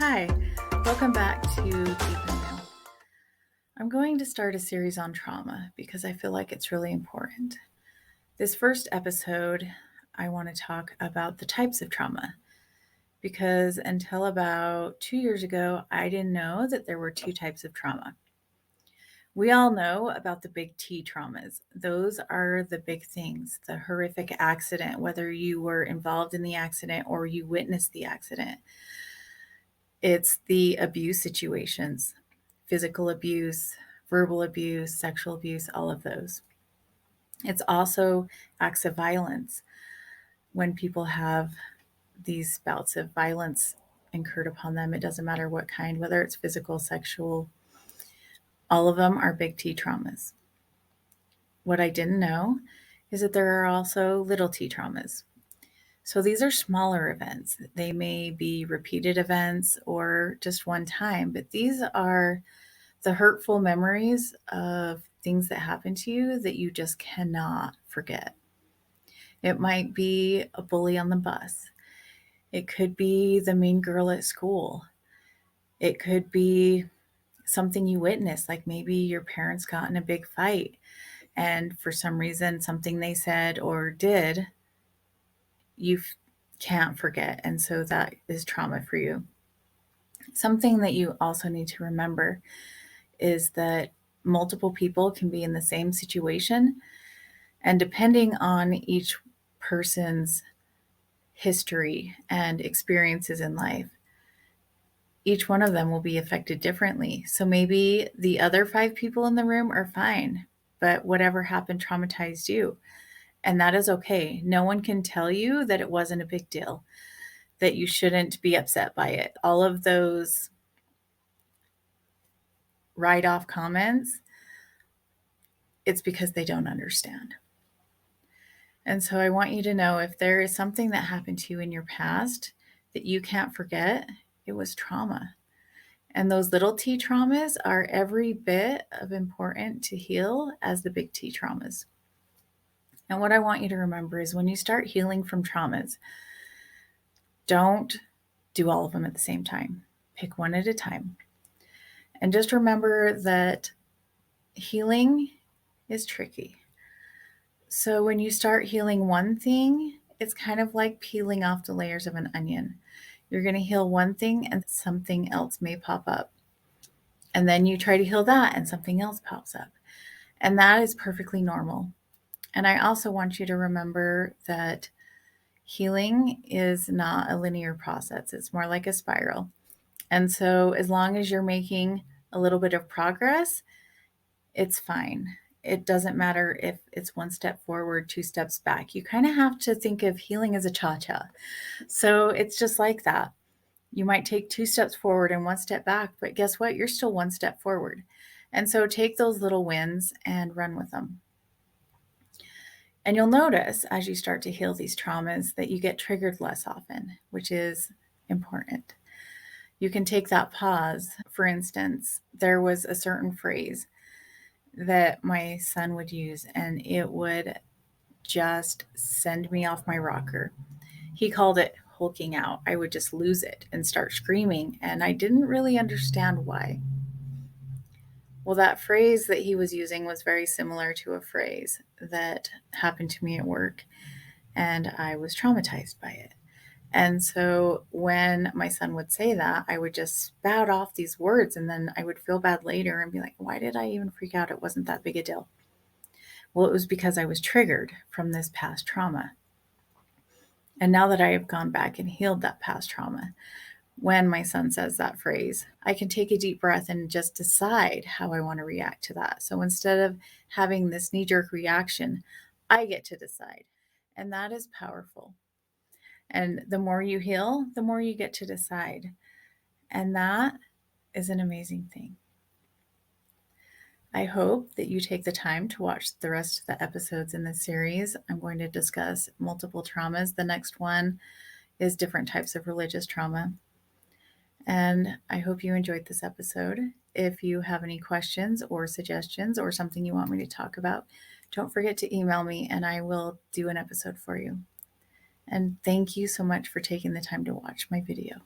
Hi, welcome back to Deep and Real. I'm going to start a series on trauma because I feel like it's really important. This first episode, I want to talk about the types of trauma because until about 2 years ago, I didn't know that there were two types of trauma. We all know about the big T traumas. Those are the big things, the horrific accident, whether you were involved in the accident or you witnessed the accident. It's the abuse situations, physical abuse, verbal abuse, sexual abuse, all of those. It's also acts of violence when people have these bouts of violence incurred upon them. It doesn't matter what kind, whether it's physical, sexual, all of them are big T traumas. What I didn't know is that there are also little t traumas. So these are smaller events. They may be repeated events or just one time, but these are the hurtful memories of things that happen to you that you just cannot forget. It might be a bully on the bus. It could be the mean girl at school. It could be something you witnessed, like maybe your parents got in a big fight and for some reason something they said or did you can't forget, and so that is trauma for you. Something that you also need to remember is that multiple people can be in the same situation, and depending on each person's history and experiences in life, each one of them will be affected differently. So maybe the other 5 people in the room are fine, but whatever happened traumatized you. And that is okay. No one can tell you that it wasn't a big deal, that you shouldn't be upset by it. All of those write off comments, it's because they don't understand. And so I want you to know if there is something that happened to you in your past that you can't forget, it was trauma. And those little t traumas are every bit of important to heal as the big T traumas. And what I want you to remember is when you start healing from traumas, don't do all of them at the same time. Pick one at a time. And just remember that healing is tricky. So when you start healing one thing, it's kind of like peeling off the layers of an onion. You're going to heal one thing and something else may pop up. And then you try to heal that and something else pops up. And that is perfectly normal. And I also want you to remember that healing is not a linear process, it's more like a spiral. And so as long as you're making a little bit of progress, it's fine. It doesn't matter if it's one step forward, 2 steps back. You kind of have to think of healing as a cha cha. So it's just like that. You might take 2 steps forward and 1 step back, but guess what? You're still 1 step forward. And so take those little wins and run with them. And you'll notice as you start to heal these traumas that you get triggered less often, which is important. You can take that pause. For instance, there was a certain phrase that my son would use, and it would just send me off my rocker. He called it hulking out. I would just lose it and start screaming, and I didn't really understand why. Well, that phrase that he was using was very similar to a phrase that happened to me at work, and I was traumatized by it. And so when my son would say that, I would just spout off these words, and then I would feel bad later and be like, why did I even freak out? It wasn't that big a deal. Well, it was because I was triggered from this past trauma. And now that I have gone back and healed that past trauma, when my son says that phrase, I can take a deep breath and just decide how I want to react to that. So instead of having this knee jerk reaction, I get to decide. And that is powerful. And the more you heal, the more you get to decide. And that is an amazing thing. I hope that you take the time to watch the rest of the episodes in this series. I'm going to discuss multiple traumas. The next one is different types of religious trauma. And I hope you enjoyed this episode. If you have any questions or suggestions or something you want me to talk about, don't forget to email me and I will do an episode for you. And thank you so much for taking the time to watch my video.